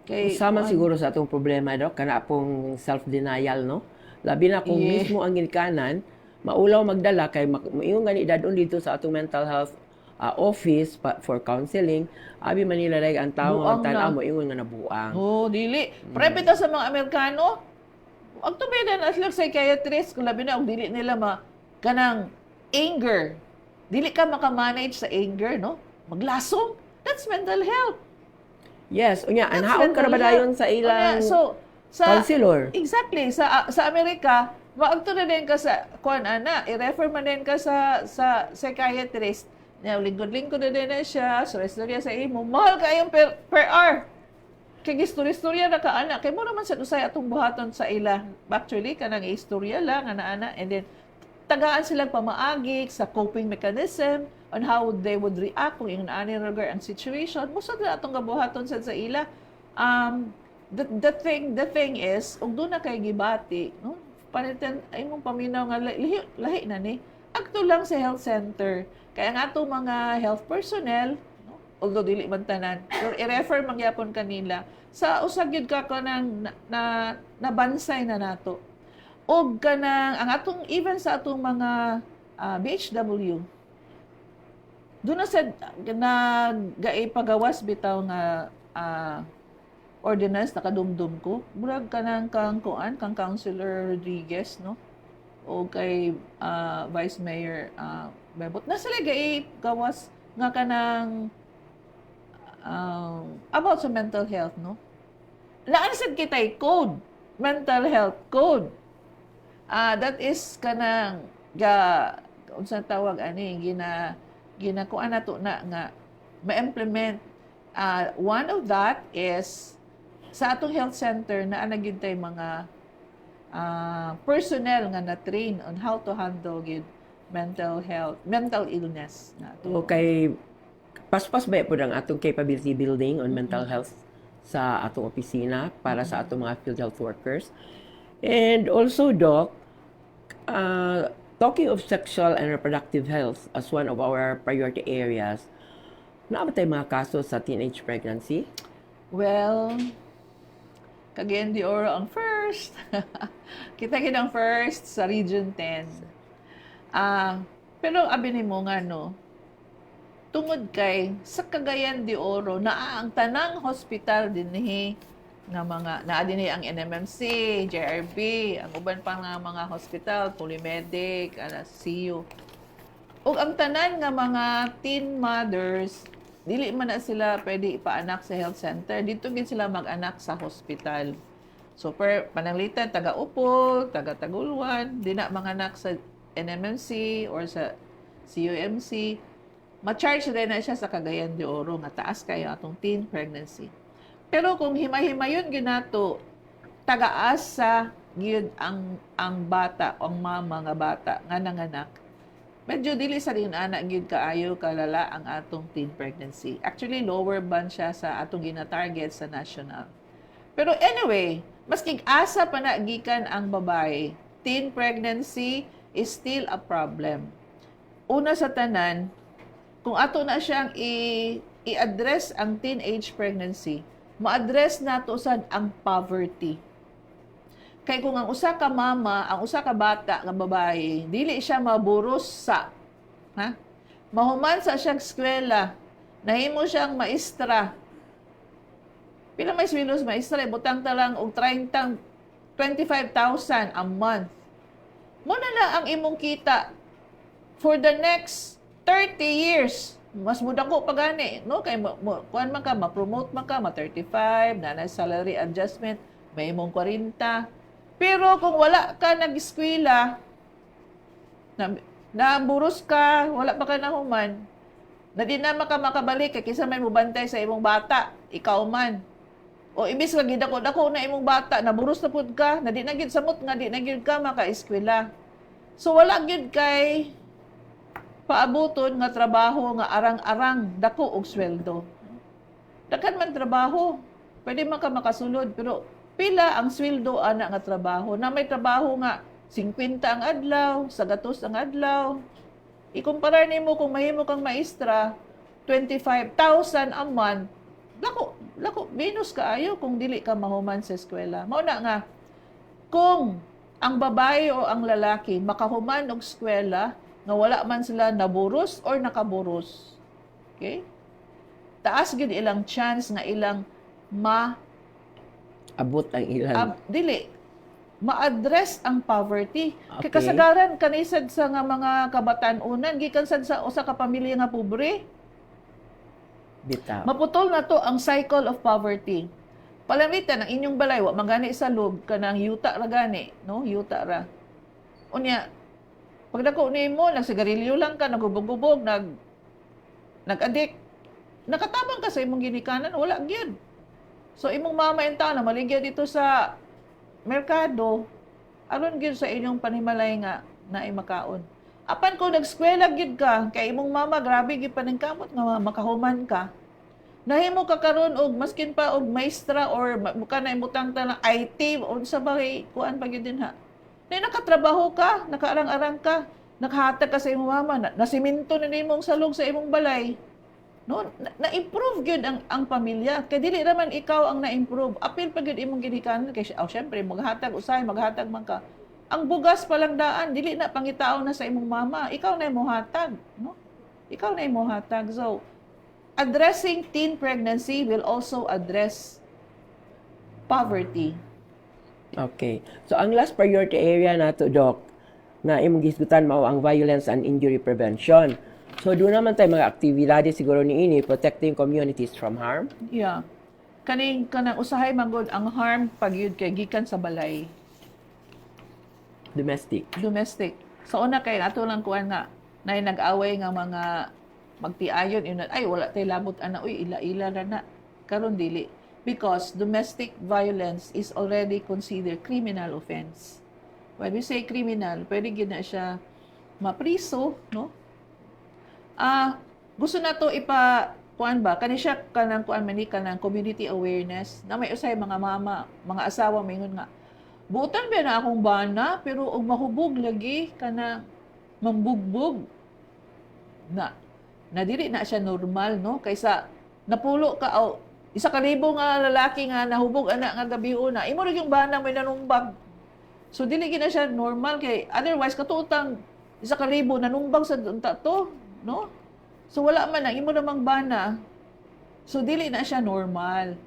[SPEAKER 2] Kay
[SPEAKER 1] Sama siguro sa atong problema, Doc, kana pong self-denial, no? Labi na kung
[SPEAKER 2] Yeah.
[SPEAKER 1] mismo ang ginikanan, maulaw magdala kay maingon gani dadon dito sa atong mental health office for counseling, abi Manila like ang tao
[SPEAKER 2] Buang
[SPEAKER 1] nga tan
[SPEAKER 2] na.
[SPEAKER 1] mo ingon nga nabuang.
[SPEAKER 2] Oh, dili. Prepita sa mga Amerikano, ang tubigan na sila psychiatrist, kung labi na, kung dili nila kanang anger. Dili ka makamanage sa anger, no? Maglasong. That's mental health.
[SPEAKER 1] Yes, unya
[SPEAKER 2] That's
[SPEAKER 1] anhaon ka ra ba
[SPEAKER 2] mental
[SPEAKER 1] dayon
[SPEAKER 2] health.
[SPEAKER 1] sa ilang
[SPEAKER 2] So,
[SPEAKER 1] counselor?
[SPEAKER 2] exactly. Sa Amerika, maagto na din ka sa, i-refer man din ka sa psychiatrist. Now, lingkod-lingkod na din na siya, storya sa imo. Mahal kayong per hour. Kay istorya na ka ana kay mo naman sa usay atong buhaton sa ila actually kanang istorya lang ana and then tagaan silang pamaagi sa coping mechanism on how they would react kung yung ani regard ang situation mo sa atong gabuhaton sa ila the thing is ug do na kay gibati, no, panitan ay mong paminaw nga lahi na ni agto lang sa health center kaya nga atong mga health personnel, although dili man tanan, pero i-refer mangyapon kanila sa usag gyud ka kanang nabansay na nato. Og kanang ang atong even sa atong mga BHW doon na sa nagaipagawas bitaw nga ordinance nakadumdum ko. Murag kanang kang Councilor Rodriguez, no? O kay Vice Mayor Bebot. Nasa ligay gawas nga kanang about sa mental health, no? Naanasad kita'y code, mental health code. That is kanang unsang tawag ani ginakuan nato na nga ma-implement. One of that is sa atong health center na gyud tay mga personnel nga na-train on how to handle gyud mental illness nato.
[SPEAKER 1] Okay, paspas ba po ang atong capability building on mental health sa atong opisina para sa atong mga field health workers. And also, Doc, talking of sexual and reproductive health as one of our priority areas, naabot tayo mga kaso sa teenage pregnancy?
[SPEAKER 2] Well, Cagayan de Oro ang first. Kita ang first sa Region 10. Pero abi ni mo nga, no, tungod kay sa Cagayan de Oro, naa ang tanang hospital dinhi nga mga naa dinhi ang NMMC, JRB, ang uban pa nga mga hospital, Polymedic, CU. Ug ang tanan nga mga teen mothers, dili man na sila pwede ipaanak sa health center. Dito gid sila mag-anak sa hospital. So, pananglitan, taga-Upol, taga-Taguluan, di na manganak sa NMMC or sa CUMC. Ma-charge rin na siya sa Cagayan de Oro nga taas kayo atong teen pregnancy. Pero kung himay-himayon ginato, tagaas sa gyud ang bata, ang mama nga bata nga nanganak, medyo dili sa rin anak gyud kaayo kalala ang atong teen pregnancy. Actually, lower band siya sa atong gina-target sa national. Pero anyway, maski asa pa na gikan ang babae, teen pregnancy is still a problem. Una sa tanan, kung ato na siyang i-address ang teenage pregnancy, ma-address nato sad ang poverty. Kay kung ang usa ka mama, ang usa ka bata nga babae, dili siya maburos sa mahuman sa siyang eskwela, nahimo siyang maestra. Pila may swilos maestra, butang ta lang og 25,000 a month. Mo na lang ang imong kita for the next 30 years. Mas mudako pa gani, no? Kay kuan man ka, ma-promote man ka, ma-35, na salary adjustment, may imong 40. Pero kung wala ka nag-eskwela, naburos ka, wala pa ka nahuman, na di na makabalik, kay kisa may mubantay sa imong bata, ikaw man. O imbis ka gidako-dako na imong bata, naburos na pud ka, na di na gid samot nga, di na gid ka maka-eskwela. So wala gid kay paabuton nga trabaho nga arang-arang dako og sweldo. Daghan man trabaho, pwede man ka makasulod, pero pila ang sweldo ana nga trabaho? Na may trabaho nga 50 ang adlaw, 100 ang adlaw. Ikumpara nimo kung mahimo kang maestra, 25,000 a month. Lako, minus kaayo kung dili ka mahuman sa eskwela. Mao na nga, kung ang babae o ang lalaki makahuman og eskwela, nga wala man sila naburos or nakaburos. Okay? Taas gid ilang chance nga ilang
[SPEAKER 1] Abot ang ilan.
[SPEAKER 2] Ma-address ang poverty.
[SPEAKER 1] Okay.
[SPEAKER 2] Kay kasagaran kanisad sa nga mga kabatan-unan gikan sad sa usa ka pamilya nga pobre.
[SPEAKER 1] Bitaw.
[SPEAKER 2] Maputol na to ang cycle of poverty. Palamitan ang inyong balay wa magani sa loob kanang yuta ra gani, no? Yuta ra. Unya pagdako nimo, nagsigarilyo lang ka, nagubog-ubog, nag-addict, nakatabang ka sa imong ginikanan, wala gyud. So imong mama and na maligya dito sa merkado, aron gyud sa inyong panimalay nga naay makaon. Apan kung nag-eskwela gyud ka, kay imong mama grabe gyud paningkamot nga makahuman ka. Nahimo ka karon og maskin pa og maestra or muka na imutang ta ng IT unsa ba kuan pa gyud din ha. Na nakatrabaho ka, nakaarang-arang ka, nakahatag ka sa imong mama, nasiminto na nimong salog sa imong balay. No, na-improve gyud ang pamilya. Kay dili raman ikaw ang na-improve. Apil pa gyud imong ginikanan kay syempre maghatag usahay, maghatag man ka. Ang bugas pa lang daan, dili na pangitaon na sa imong mama. Ikaw na imong hatag, no? Ikaw na imong hatag. So, addressing teen pregnancy will also address poverty.
[SPEAKER 1] Okay. So, ang last priority area nato, Doc, na imong gisgutan mao ang violence and injury prevention. So, doon naman tayo mga aktibidades siguro ni ini, protecting communities from harm.
[SPEAKER 2] Yeah. Kanang usahay manggod ang harm pagyud kay gikan sa balay. Domestic. So una kay ato lang kuan nga nay nag-away nga mga magtiayon ay wala tay labot ana uy ila-ila ra na karon dili because domestic violence is already considered criminal offense. When we say criminal, pwede gyud na siya mapriso, no? Gusto na to kuan ba kani siya kanang kuan man kanang community awareness na may usay mga mama, mga asawa mingon nga butan ba na akong bana pero og mahubog lagi kana mambugbog na dili na siya normal, no? Kaysa napulo ka o 1,000 nga lalaki nga nahubog ana nga gabi una, imo rin yung banang may nanumbag. So dili gina siya normal kay otherwise katuutang 1,000 nanumbag sa unta to, no? So wala man ang imo namang bana. So dili na siya normal.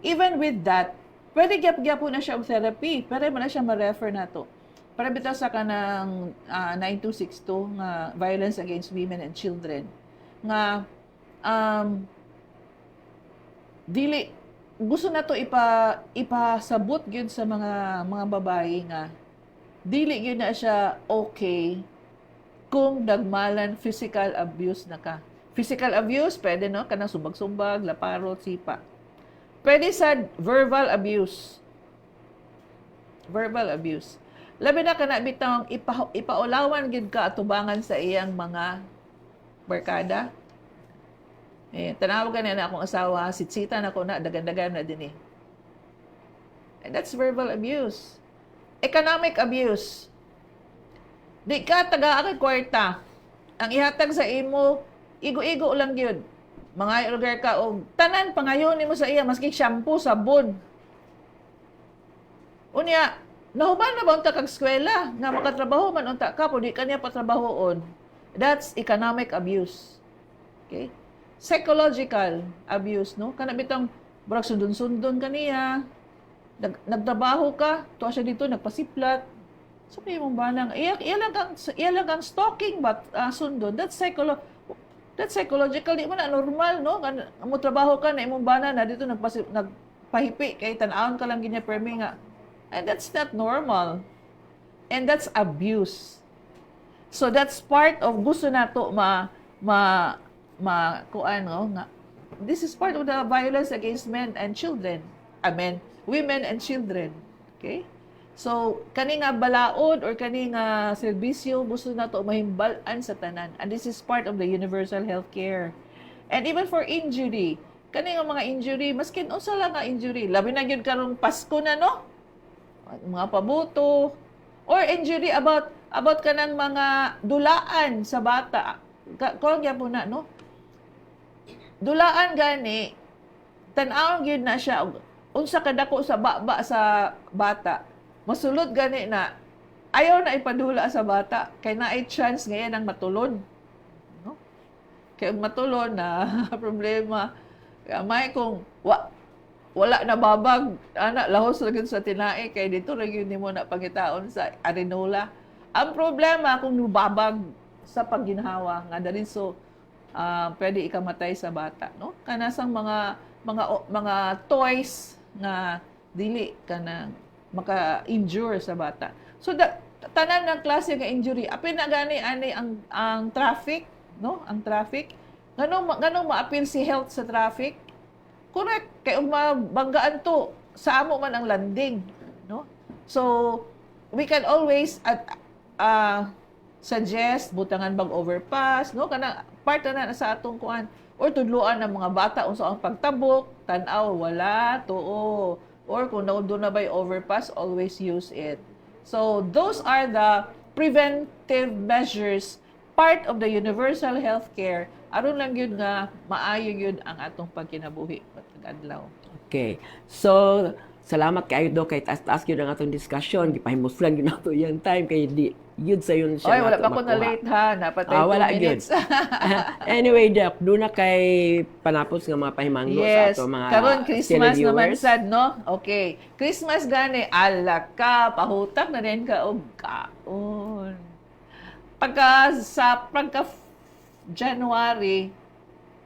[SPEAKER 2] Even with that, pwede gyap-gyapon na siya og therapy. Pwede mo na siya ma-refer na to. Para bitaw sa kanang 9262 nga violence against women and children nga dili gusto na to ipasabot gyud sa mga babae nga dili gyud na siya okay kung nagmalan physical abuse na ka. Physical abuse pwede no kanang subag-subag, laparot, sipa. Pwede sa verbal abuse. Verbal abuse. Labi na kana bitang ipaulawan gid ka atubangan sa iyang mga barkada. Tanaw ka na akong asawa, sitsitan ako na, dagan-dagan na din eh. And that's verbal abuse. Economic abuse. Di ka taga-akay kwarta. Ang ihatag sa imo, igo-igo lang yun. Mga lugar ka, o tanan, pangayon mo sa iya, maski shampoo, sabon. Unya, nahuman na ba unta kag eskwela? Nga makatrabaho man unta ka, kung di ka niya patrabahoon. That's economic abuse. Okay? Psychological abuse, no? Kana bitang brag sundon-sundon kaniya. Nagtrabaho ka, tuwa siya dito nagpasiplat. So may mong banang iya lang kang stalking but sundon. That's psychological, di man na normal, no? Mo trabaho ka na imong bana na dito nagpahipi kay tan-aon ka lang ginya permi nga. And that's not normal. And that's abuse. So that's part of gusto nato kuan no nga this is part of the violence against men and children. Women and children. Okay? So kani nga balaod or kani nga serbisyo gusto nato mahimbalan sa tanan. And this is part of the universal health care. And even for injury, kani nga mga injury, maskin unsa lang nga injury, labi na gyud karong Pasko na no? Mga pabuto or injury about kanang mga dulaan sa bata. Kung gyapon na no? Dulaan gani tan-aw gyud na siya unsa kadako sa baba sa bata masulod gani na ayaw na ipadula sa bata kay naay chance ngayon ang matulon, no? Kay matulon na problema may kung wala na babag ana lahos ra gyud sa tinae kay dito ra gyud nimo na pangitaon sa arenola. Ang problema kung babag sa pagginhawa nga dali so pwede ikamatay sa bata, no? Kanasang mga toys nga dili kana maka-injure sa bata. So tanan ng klase nga injury, apil na gani ani ang traffic, no? Ang traffic. Nganong maapil si health sa traffic? Correct, kay mabanggaan to sa amo man ang landing, no? So we can always suggest butangan bang overpass, no? Kana part na sa atong kuan or tudluan ng mga bata unsa ang pagtabok, tan-aw wala tuo or kung doon na bay overpass, always use it. So those are the preventive measures, part of the universal health care. Aron lang yun nga maayo yun ang atong pagkinabuhi matag adlaw.
[SPEAKER 1] Okay. So salamat kayo do kay taas-taas gyud ang atong discussion, gipahimuslan gyud nato iyang time kay di yun sa yun siya.
[SPEAKER 2] Oy, wala pa ko na late ha. Napatay 2
[SPEAKER 1] wala
[SPEAKER 2] minutes.
[SPEAKER 1] Anyway, Dep, doon na kay panapos nga mga pahimangno sa ato mga
[SPEAKER 2] karon Christmas naman
[SPEAKER 1] televiewers.
[SPEAKER 2] sad, no? Okay. Christmas gani, ala ka, pahutak na rin ka og kaon. Pagka January,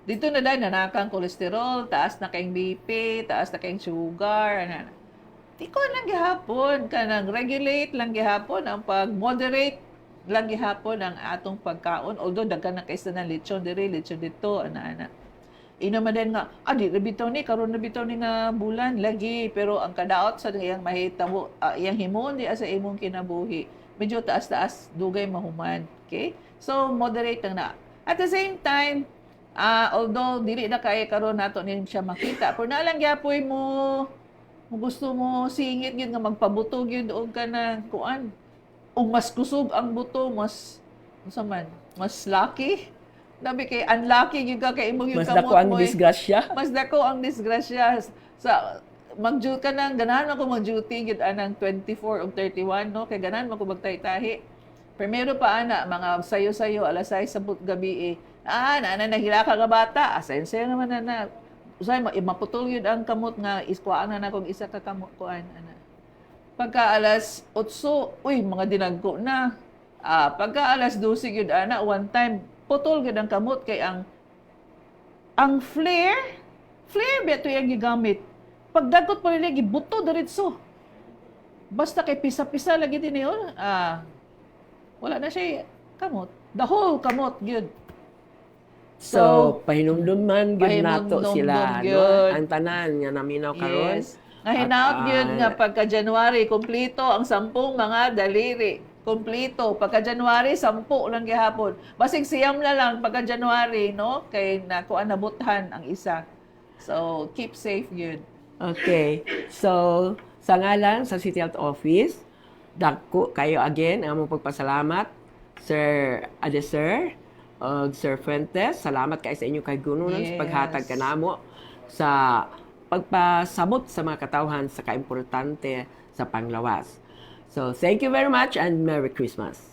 [SPEAKER 2] dito na dahil nanakang kolesterol, taas na kayong BP, taas na kayong sugar, Di ko lang gihapon, kanang regulate lang gihapon, ang pag-moderate lang gihapon ang atong pagkaon. Although, daghan na kaysa ng lechon diri, lechon dito, ana-ana. Inaman din nga, di nabitaw ni, karon nabitaw ni nga bulan, lagi. Pero ang kadaot sa iyang mahitabo, iyang himon di sa imong kinabuhi, medyo taas-taas, dugay mahuman. Okay? So, moderate lang na. At the same time, although, dili na kaya karon nato niya siya makita, pero nalang gyapoy mo, gusto mo singit yun nga magpabutog yun doon ka na kuan. Ug mas kusog ang buto, mas Unsa man? Mas lucky? Nabi kay unlucky gyud ka kay imong yung
[SPEAKER 1] Mas dako
[SPEAKER 2] kamot
[SPEAKER 1] ang
[SPEAKER 2] mo.
[SPEAKER 1] disgrasya.
[SPEAKER 2] Mas dako ang disgrasya sa mag-duty ka nang ganahan ako mag-duty gid anang 24 o 31 no kay ganahan man ko magtahi-tahi. Primero pa ana mga sayo-sayo alas 6 sa gabi na nahila ka nga bata. Asensya naman na. Usay maputol yun ang kamot nga iskwaan na akong isa ka kamot kuan ana. Pagka alas 8, uy mga dinagko na. Pagka alas 12 yun ana one time putol gid ang kamot kay ang flare beto yung gigamit. Pagdagot pa nila gibuto diretso. Basta kay pisa-pisa lagi din yun. Wala na siya kamot. The whole kamot gyud.
[SPEAKER 1] So, pahinumduman gyud nato
[SPEAKER 2] pahinumdum
[SPEAKER 1] sila, no?
[SPEAKER 2] gyud.
[SPEAKER 1] Ang tanan nga naminaw karon.
[SPEAKER 2] Yes. Nga hinaot gyud nga pagka January kompleto ang 10 mga daliri. Kompleto. Pagka January 10 lang gihapon. Basig siyam na lang pagka January, no? Kay nakuan nabuthan ang isa. So, keep safe gyud.
[SPEAKER 1] Okay. So, sa ngalan sa City Health Office, dako kayo again ang among pagpasalamat Sir Adeser o Sir Fuentes. Salamat kay sa inyo kay Gununan sa paghatag kanamo sa pagpasabot sa mga katawhan sa kaimportante sa panglawas. So, thank you very much and Merry Christmas.